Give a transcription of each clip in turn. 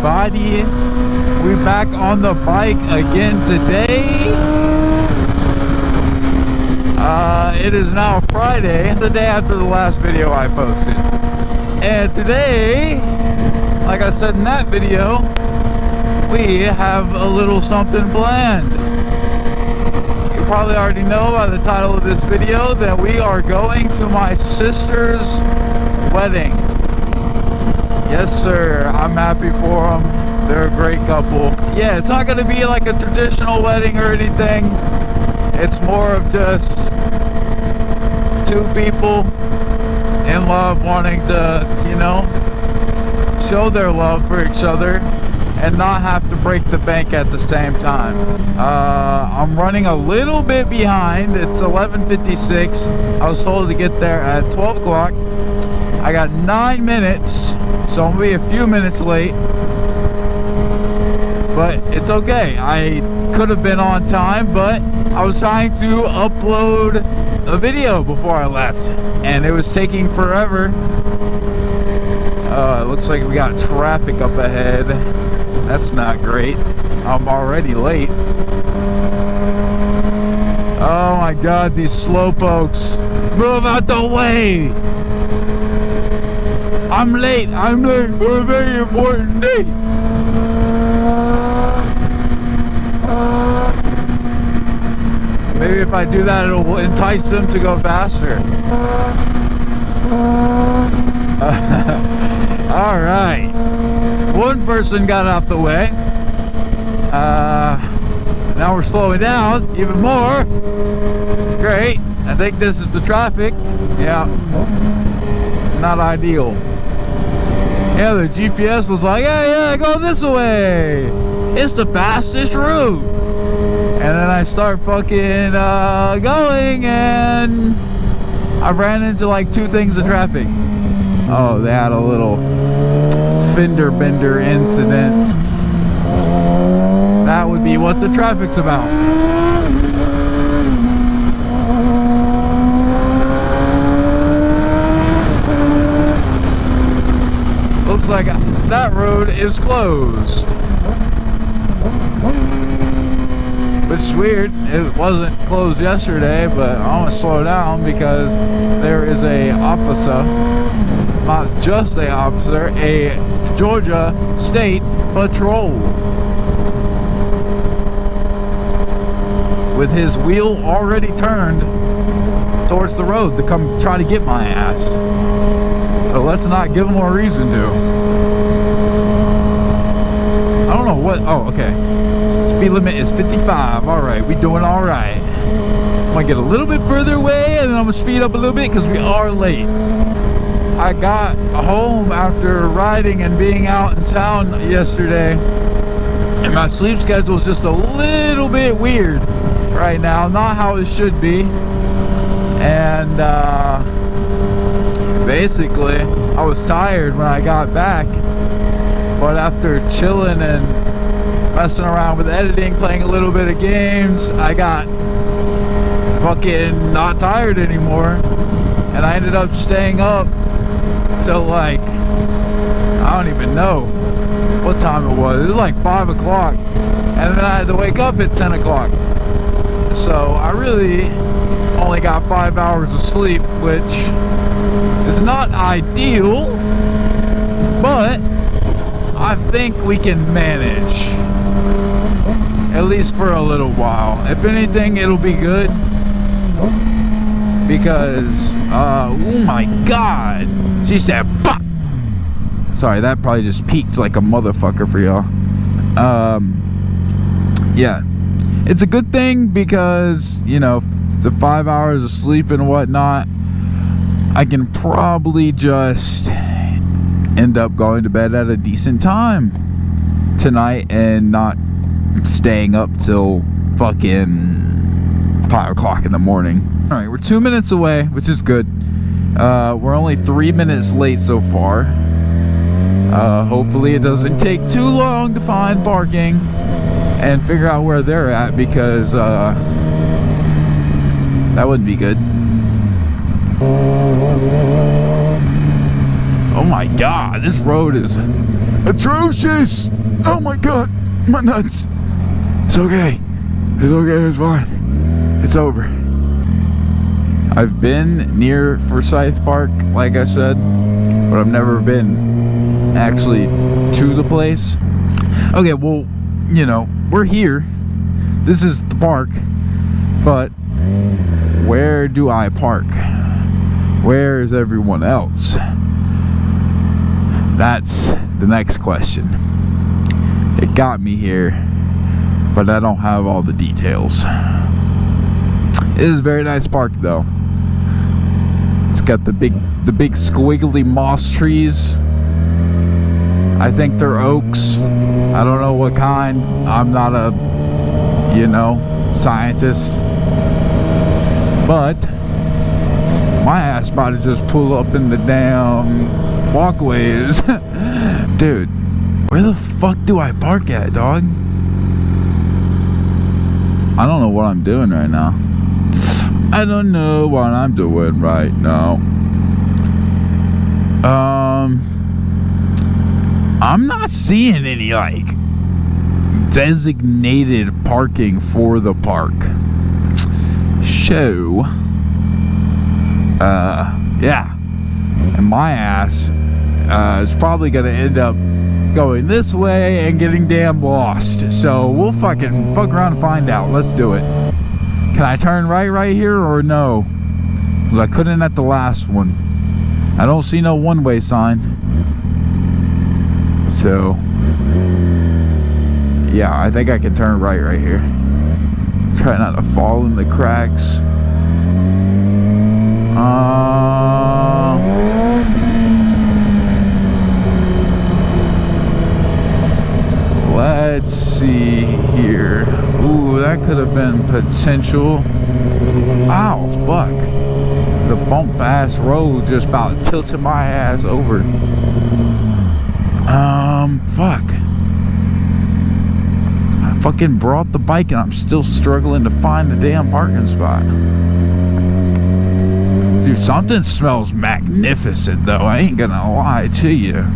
everybody. We're back on the bike again today. It is now Friday, the day after the last video I posted. And today, like I said in that video, we have a little something planned. You probably already know by the title of this video that we are going to my sister's wedding. Yes sir, I'm happy for them. They're a great couple. Yeah, it's not going to be like a traditional wedding or anything. It's more of just two people in love wanting to, you know, show their love for each other and not have to break the bank at the same time. I'm running a little bit behind. It's 11:56. I was told to get there at 12 o'clock. I got 9 minutes, so I'm gonna be a few minutes late. But it's okay. I could have been on time, but I was trying to upload a video before I left, and it was taking forever. It looks like we got traffic up ahead. That's not great. I'm already late. Oh my god, these slowpokes. Move out the way! I'm late for a very important date. Maybe if I do that, it'll entice them to go faster. Alright. One person got out the way. Now we're slowing down even more. Great. I think this is the traffic. Yeah. Not ideal. Yeah, the GPS was like, yeah, go this way. It's the fastest route. And then I start fucking going, and I ran into like 2 things of traffic. Oh, they had a little fender bender incident. That would be what the traffic's about. Looks like that road is closed. Which is weird. It wasn't closed yesterday, but I want to slow down because there is a officer, not just a officer, a Georgia State Patrol with his wheel already turned towards the road to come try to get my ass. So let's not give him a reason to. I don't know what. Oh, okay. Speed limit is 55. Alright, we doing alright. I'm gonna get a little bit further away and then I'm gonna speed up a little bit because we are late. I got home after riding and being out in town yesterday, and my sleep schedule is just a little bit weird right now. Not how it should be. And basically, I was tired when I got back, but after chilling and messing around with editing, playing a little bit of games, I got fucking not tired anymore, and I ended up staying up till like, I don't even know what time it was. It was like 5 o'clock, and then I had to wake up at 10 o'clock. So I really only got 5 hours of sleep, which is not ideal, but I think we can manage, at least for a little while. If anything, it'll be good, because oh my god, she said fuck. Sorry, that probably just peaked like a motherfucker for y'all. Yeah, it's a good thing because, you know, the 5 hours of sleep and whatnot, I can probably just end up going to bed at a decent time tonight and not staying up till fucking 5 o'clock in the morning. Alright, we're 2 minutes away, which is good. We're only 3 minutes late so far. Hopefully it doesn't take too long to find parking and figure out where they're at, because that wouldn't be good. Oh my god, this road is atrocious. Oh my god, my nuts. It's okay. It's okay, it's fine. It's over. I've been near Forsyth Park, like I said, but I've never been actually to the place. Okay, well, you know, we're here. This is the park, but where do I park? Where is everyone else? That's the next question. It got me here, but I don't have all the details. It is a very nice park though. It's got the big squiggly moss trees. I think they're oaks. I don't know what kind. I'm not a, you know, scientist. But my ass about to just pull up in the damn walkways. Dude, where the fuck do I park at, dog? I don't know what I'm doing right now. I don't know what I'm doing right now. I'm not seeing any, like, designated parking for the park. So, yeah. And my ass is probably gonna end up going this way and getting damn lost. So we'll fucking fuck around and find out. Let's do it. Can I turn right here or no? Because I couldn't at the last one. I don't see no one-way sign. So yeah, I think I can turn right here. Try not to fall in the cracks. Let's see here. Ooh, that could have been potential. Ow, fuck. The bump ass road just about tilted my ass over. Fuck. I fucking brought the bike and I'm still struggling to find the damn parking spot. Dude, something smells magnificent though. I ain't gonna lie to you.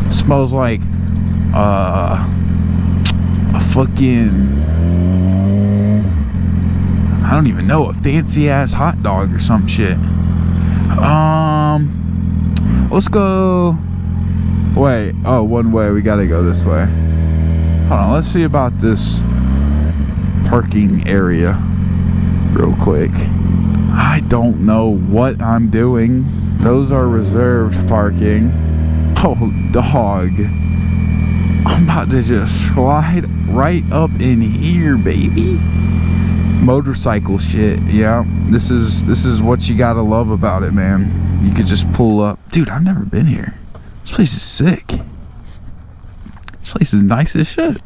It smells like a fucking, I don't even know, a fancy ass hot dog or some shit. Let's go. Wait, oh, one way. We gotta go this way. Hold on, let's see about this parking area real quick. I don't know what I'm doing. Those are reserved parking. Oh, dog. I'm about to just slide right up in here, baby. Motorcycle shit. Yeah, this is what you gotta love about it, man. You could just pull up. Dude, I've never been here. This place is sick. This place is nice as shit.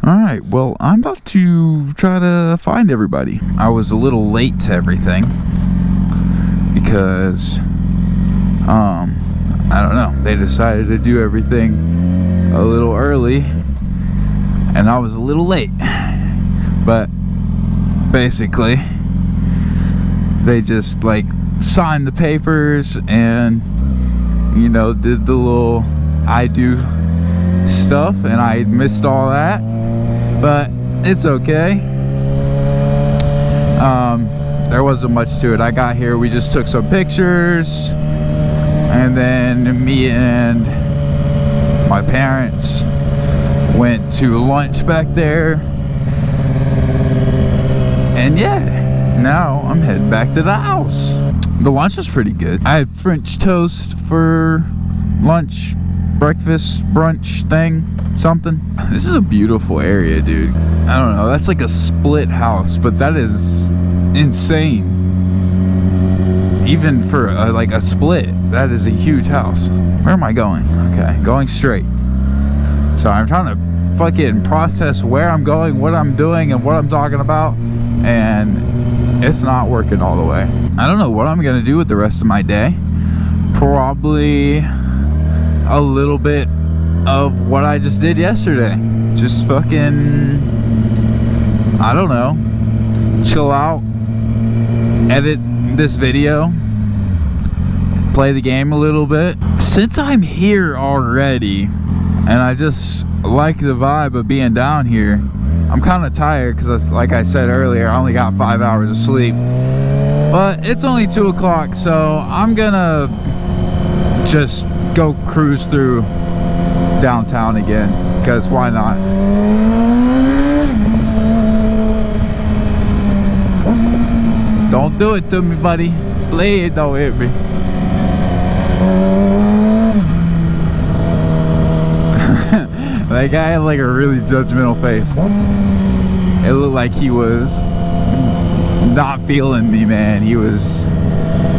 Alright, well, I'm about to try to find everybody. I was a little late to everything because I don't know, they decided to do everything a little early and I was a little late. But basically they just like signed the papers and, you know, did the little I do stuff, and I missed all that, but it's okay. There wasn't much to it. I got here, we just took some pictures, and then me and my parents went to lunch back there, and yeah, now I'm heading back to the house. The lunch was pretty good. I had French toast for lunch, breakfast, brunch thing, something. This is a beautiful area, dude. I don't know, that's like a split house, but that is insane. Even for like a split, that is a huge house. Where am I going? Okay, going straight. So I'm trying to fucking process where I'm going, what I'm doing, and what I'm talking about, and it's not working all the way. I don't know what I'm gonna do with the rest of my day. Probably a little bit of what I just did yesterday. Just fucking, I don't know, chill out, edit this video, play the game a little bit. Since I'm here already, and I just like the vibe of being down here, I'm kind of tired because, like I said earlier, I only got 5 hours of sleep. But it's only 2 o'clock, so I'm gonna just go cruise through downtown again, because why not? Don't do it to me, buddy. Please don't hit me. That guy had like a really judgmental face. It looked like he was not feeling me, man. He was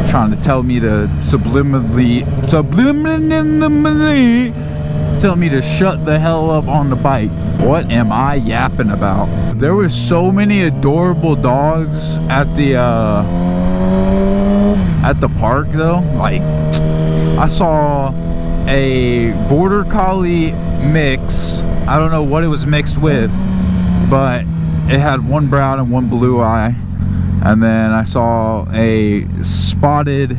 trying to tell me to subliminally tell me to shut the hell up on the bike. What am I yapping about? There were so many adorable dogs at the park though. Like, I saw a border collie mix. I don't know what it was mixed with, but it had one brown and one blue eye. And then I saw a spotted,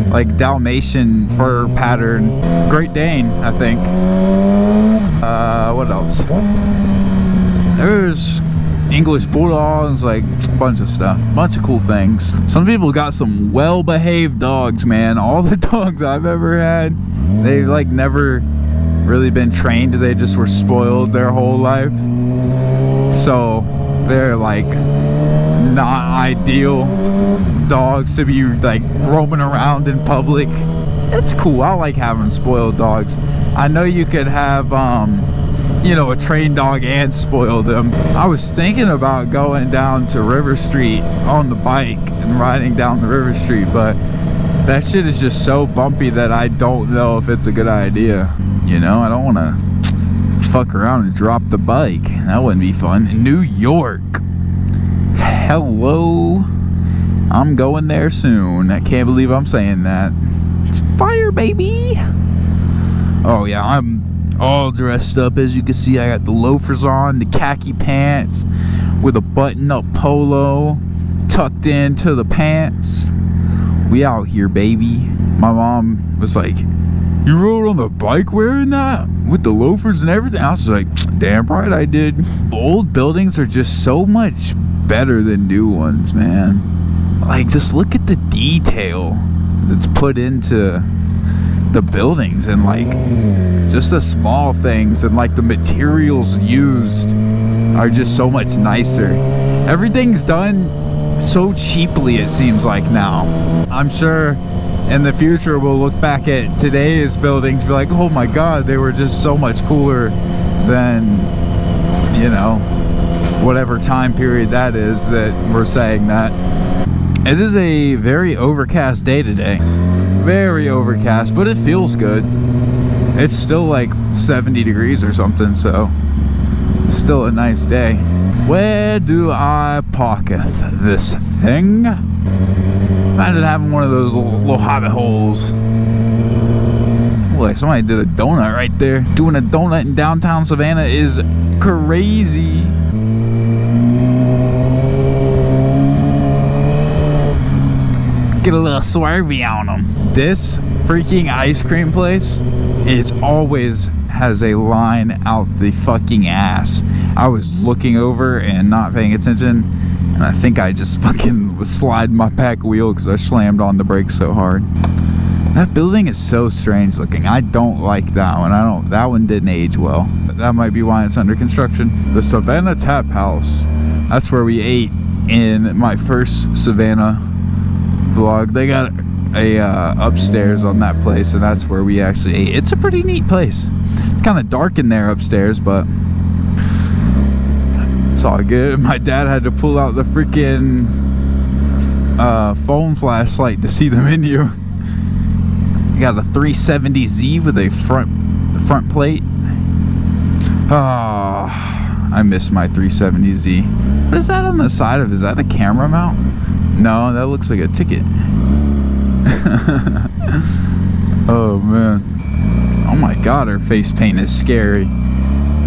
like, Dalmatian fur pattern Great Dane, I think. What else? There's English bulldogs, like a bunch of stuff, bunch of cool things. Some people got some well-behaved dogs, man. All the dogs I've ever had, they've like never really been trained. They just were spoiled their whole life, so they're like not ideal dogs to be like roaming around in public. It's cool. I like having spoiled dogs. I know you could have you know, a trained dog and spoil them. I was thinking about going down to River Street on the bike and riding down the River Street, but that shit is just so bumpy that I don't know if it's a good idea. You know, I don't want to fuck around and drop the bike. That wouldn't be fun. New York. Hello. I'm going there soon. I can't believe I'm saying that. Fire, baby. Oh yeah, I'm all dressed up. As you can see, I got the loafers on, the khaki pants with a button-up polo tucked into the pants. We out here, baby. My mom was like, "You rode on the bike wearing that? With the loafers and everything?" I was like, damn right I did. Old buildings are just so much better than new ones, man. Like, just look at the detail that's put into the buildings, and like just the small things, and like the materials used are just so much nicer. Everything's done so cheaply, it seems like now. I'm sure in the future we'll look back at today's buildings and be like, oh my god, they were just so much cooler than, you know, whatever time period that is that we're saying that. It is a very overcast day today. Very overcast, but it feels good. It's still like 70 degrees or something, so it's still a nice day. Where do I parketh this thing? Imagine having one of those little hobbit holes. Like somebody did a donut right there. Doing a donut in downtown Savannah is crazy. Get a little swervy on them. This freaking ice cream place always has a line out the fucking ass. I was looking over and not paying attention, and I think I just fucking was sliding my back wheel because I slammed on the brakes so hard. That building is so strange looking. I don't like that one. That one didn't age well. But that might be why it's under construction. The Savannah Tap House. That's where we ate in my first Savannah vlog. They got a upstairs on that place, and that's where we actually ate. It's a pretty neat place. It's kind of dark in there upstairs, but it's all good. My dad had to pull out the freaking phone flashlight to see the menu. You got a 370Z with a front plate. Ah, I miss my 370Z. What is that on the side of it? Is that a camera mount? No, that looks like a ticket. Oh man. Oh my god, her face paint is scary.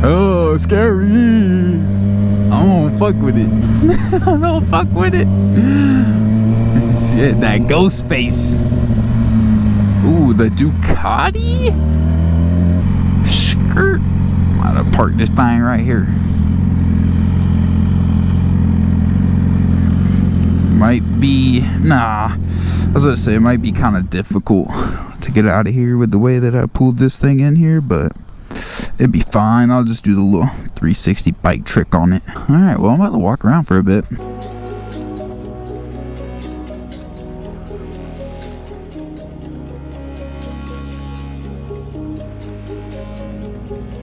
Oh, scary. I don't fuck with it. I don't fuck with it. Shit, that ghost face. Ooh, the Ducati? Skirt. I'm gonna park this thing right here. Might be, I was gonna say it might be kind of difficult to get out of here with the way that I pulled this thing in here, but it'd be fine. I'll just do the little 360 bike trick on it. Alright, well, I'm about to walk around for a bit.